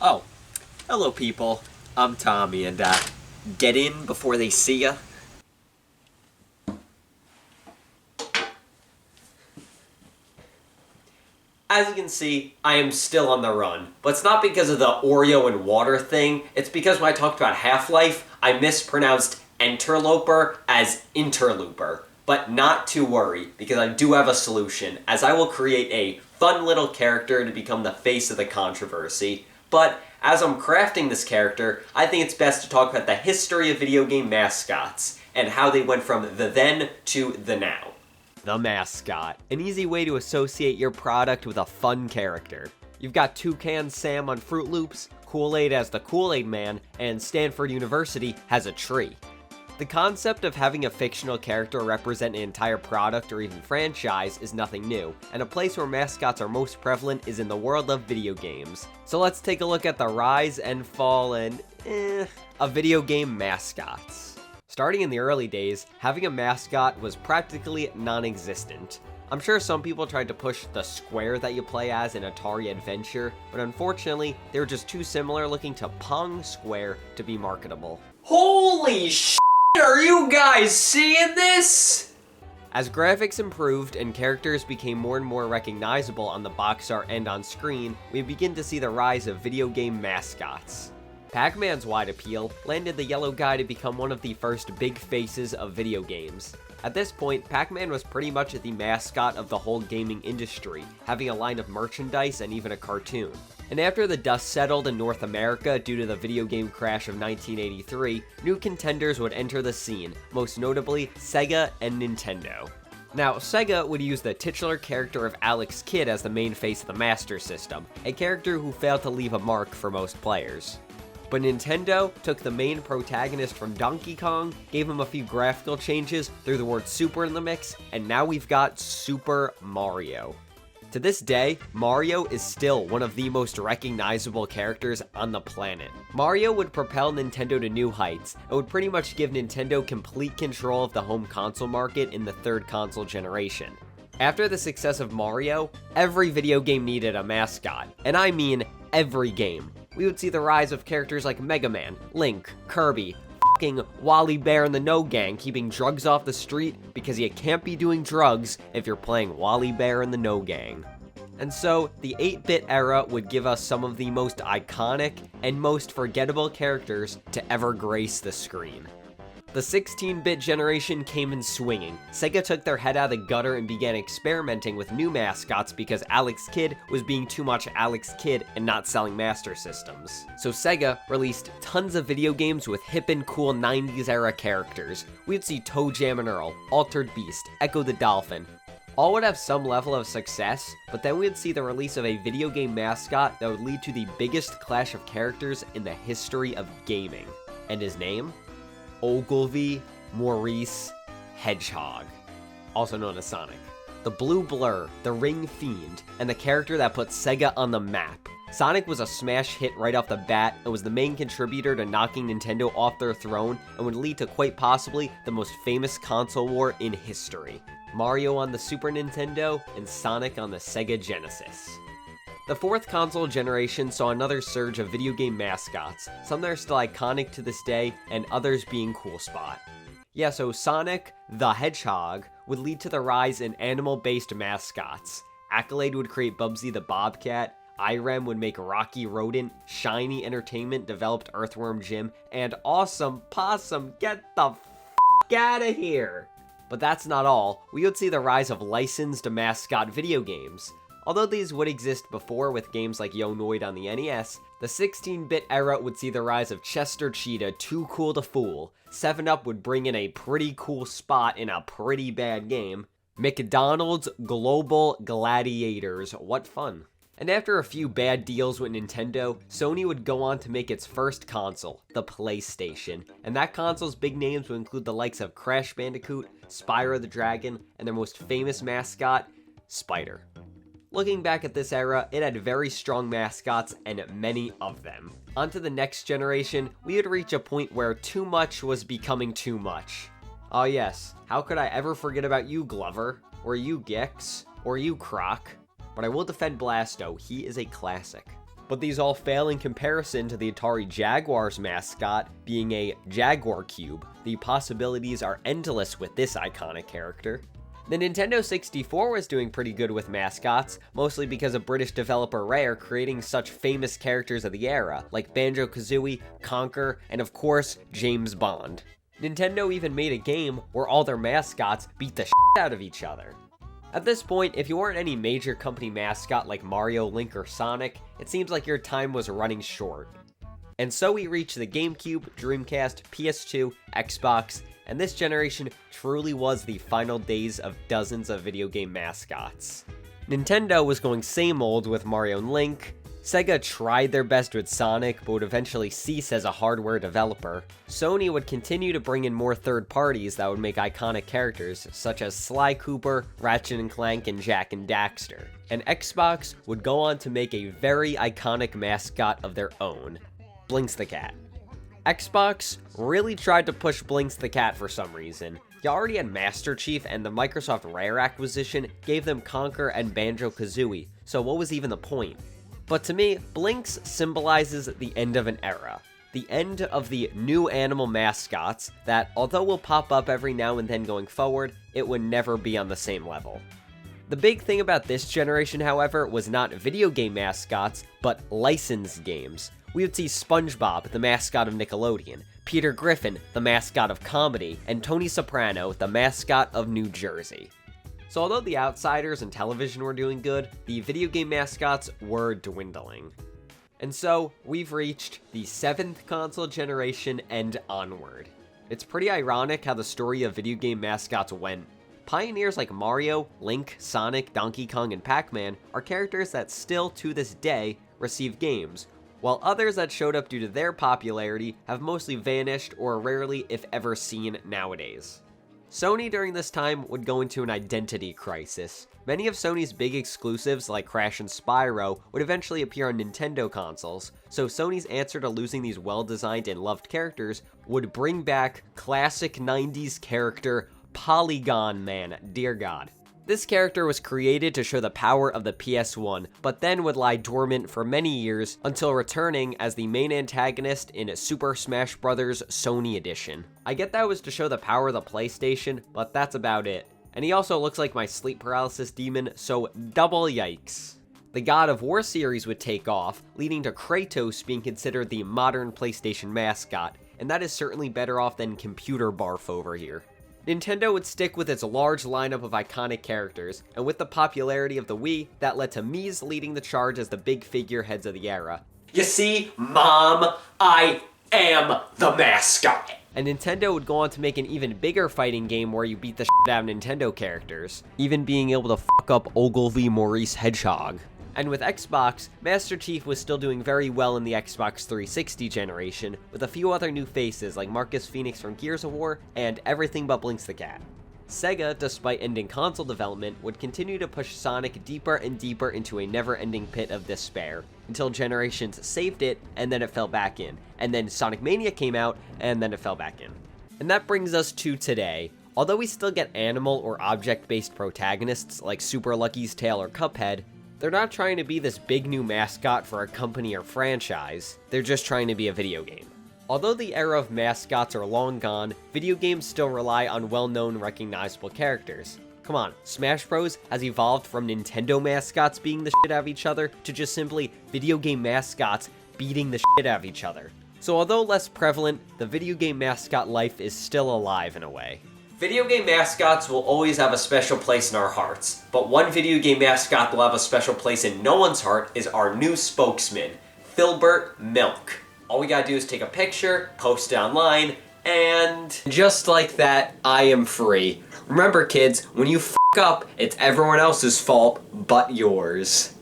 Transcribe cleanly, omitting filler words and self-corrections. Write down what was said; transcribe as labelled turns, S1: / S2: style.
S1: Oh, hello people. I'm Tommy, and get in before they see ya. As you can see, I am still on the run, but it's not because of the Oreo and water thing. It's because when I talked about Half-Life, I mispronounced interloper as interlooper. But not to worry, because I do have a solution, as I will create a fun little character to become the face of the controversy. But as I'm crafting this character, I think it's best to talk about the history of video game mascots, and how they went from the then to the now. The Mascot, an easy way to associate your product with a fun character. You've got Toucan Sam on Fruit Loops, Kool-Aid as the Kool-Aid Man, and Stanford University has a tree. The concept of having a fictional character represent an entire product or even franchise is nothing new, and a place where mascots are most prevalent is in the world of video games. So let's take a look at the rise and fall of video game mascots. Starting in the early days, having a mascot was practically non-existent. I'm sure some people tried to push the square that you play as in Atari Adventure, but unfortunately, they were just too similar looking to Pong Square to be marketable. Holy sh**! Are you guys seeing this? As graphics improved and characters became more and more recognizable on the box art and on screen, we begin to see the rise of video game mascots. Pac-Man's wide appeal landed the yellow guy to become one of the first big faces of video games. At this point, Pac-Man was pretty much the mascot of the whole gaming industry, having a line of merchandise and even a cartoon. And after the dust settled in North America due to the video game crash of 1983, new contenders would enter the scene, most notably Sega and Nintendo. Now, Sega would use the titular character of Alex Kidd as the main face of the Master System, a character who failed to leave a mark for most players. But Nintendo took the main protagonist from Donkey Kong, gave him a few graphical changes, threw the word Super in the mix, and now we've got Super Mario. To this day, Mario is still one of the most recognizable characters on the planet. Mario would propel Nintendo to new heights, and would pretty much give Nintendo complete control of the home console market in the third console generation. After the success of Mario, every video game needed a mascot, and I mean every game. We would see the rise of characters like Mega Man, Link, Kirby, f***ing Wally Bear and the No Gang keeping drugs off the street because you can't be doing drugs if you're playing Wally Bear and the No Gang. And so, the 8-bit era would give us some of the most iconic and most forgettable characters to ever grace the screen. The 16-bit generation came in swinging. Sega took their head out of the gutter and began experimenting with new mascots because Alex Kidd was being too much Alex Kidd and not selling Master Systems. So Sega released tons of video games with hip and cool 90s era characters. We'd see Toe Jam and Earl, Altered Beast, Echo the Dolphin. All would have some level of success, but then we'd see the release of a video game mascot that would lead to the biggest clash of characters in the history of gaming. And his name? Ogilvy Maurice Hedgehog, also known as Sonic. The Blue Blur, the Ring Fiend, and the character that put Sega on the map. Sonic was a smash hit right off the bat and was the main contributor to knocking Nintendo off their throne and would lead to quite possibly the most famous console war in history. Mario on the Super Nintendo and Sonic on the Sega Genesis. The fourth console generation saw another surge of video game mascots, some that are still iconic to this day, and others being cool spot. Yeah, so Sonic the Hedgehog would lead to the rise in animal-based mascots. Accolade would create Bubsy the Bobcat, Irem would make Rocky Rodent, Shiny Entertainment developed Earthworm Jim, and Awesome Possum, get the f*** out of here! But that's not all, we would see the rise of licensed mascot video games. Although these would exist before with games like Yo! Noid on the NES, the 16-bit era would see the rise of Chester Cheetah, Too Cool to Fool. 7-Up would bring in a pretty cool spot in a pretty bad game. McDonald's Global Gladiators, what fun. And after a few bad deals with Nintendo, Sony would go on to make its first console, the PlayStation. And that console's big names would include the likes of Crash Bandicoot, Spyro the Dragon, and their most famous mascot, Spider. Looking back at this era, it had very strong mascots and many of them. Onto the next generation, we would reach a point where too much was becoming too much. Oh yes, how could I ever forget about you, Glover? Or you, Gex? Or you, Croc? But I will defend Blasto, he is a classic. But these all fail in comparison to the Atari Jaguar's mascot being a Jaguar Cube. The possibilities are endless with this iconic character. The Nintendo 64 was doing pretty good with mascots, mostly because of British developer Rare creating such famous characters of the era, like Banjo-Kazooie, Conker, and of course, James Bond. Nintendo even made a game where all their mascots beat the shit out of each other. At this point, if you weren't any major company mascot like Mario, Link, or Sonic, it seems like your time was running short. And so we reached the GameCube, Dreamcast, PS2, Xbox, and this generation truly was the final days of dozens of video game mascots. Nintendo was going same old with Mario and Link. Sega tried their best with Sonic, but would eventually cease as a hardware developer. Sony would continue to bring in more third parties that would make iconic characters, such as Sly Cooper, Ratchet & Clank, and Jak and Daxter. And Xbox would go on to make a very iconic mascot of their own, Blinks the Cat. Xbox really tried to push Blinks the Cat for some reason. You already had Master Chief, and the Microsoft Rare acquisition gave them Conker and Banjo-Kazooie, so what was even the point? But to me, Blinks symbolizes the end of an era. The end of the new animal mascots that, although will pop up every now and then going forward, it would never be on the same level. The big thing about this generation, however, was not video game mascots, but licensed games. We would see SpongeBob, the mascot of Nickelodeon, Peter Griffin, the mascot of Comedy, and Tony Soprano, the mascot of New Jersey. So although the Outsiders and television were doing good, the video game mascots were dwindling. And so, we've reached the 7th console generation and onward. It's pretty ironic how the story of video game mascots went. Pioneers like Mario, Link, Sonic, Donkey Kong, and Pac-Man are characters that still, to this day, receive games, while others that showed up due to their popularity have mostly vanished or are rarely, if ever, seen nowadays. Sony during this time would go into an identity crisis. Many of Sony's big exclusives like Crash and Spyro would eventually appear on Nintendo consoles, so Sony's answer to losing these well-designed and loved characters would bring back classic 90s character Polygon Man, dear god. This character was created to show the power of the PS1, but then would lie dormant for many years until returning as the main antagonist in Super Smash Bros. Sony Edition. I get that was to show the power of the PlayStation, but that's about it. And he also looks like my sleep paralysis demon, so double yikes. The God of War series would take off, leading to Kratos being considered the modern PlayStation mascot, and that is certainly better off than Computer Barf over here. Nintendo would stick with its large lineup of iconic characters, and with the popularity of the Wii, that led to Mii's leading the charge as the big figureheads of the era. You see, Mom, I am the mascot! And Nintendo would go on to make an even bigger fighting game where you beat the shit out of Nintendo characters, even being able to fuck up Ogilvy Maurice Hedgehog. And with Xbox, Master Chief was still doing very well in the Xbox 360 generation, with a few other new faces like Marcus Phoenix from Gears of War, and everything but Blinks the Cat. Sega, despite ending console development, would continue to push Sonic deeper and deeper into a never-ending pit of despair, until Generations saved it, and then it fell back in, and then Sonic Mania came out, and then it fell back in. And that brings us to today. Although we still get animal or object-based protagonists like Super Lucky's Tale or Cuphead, they're not trying to be this big new mascot for a company or franchise, they're just trying to be a video game. Although the era of mascots are long gone, video games still rely on well-known recognizable characters. Come on, Smash Bros. Has evolved from Nintendo mascots beating the shit out of each other to just simply video game mascots beating the shit out of each other. So although less prevalent, the video game mascot life is still alive in a way. Video game mascots will always have a special place in our hearts, but one video game mascot that will have a special place in no one's heart is our new spokesman, Filbert Milk. All we gotta do is take a picture, post it online, and just like that, I am free. Remember kids, when you f*** up, it's everyone else's fault but yours.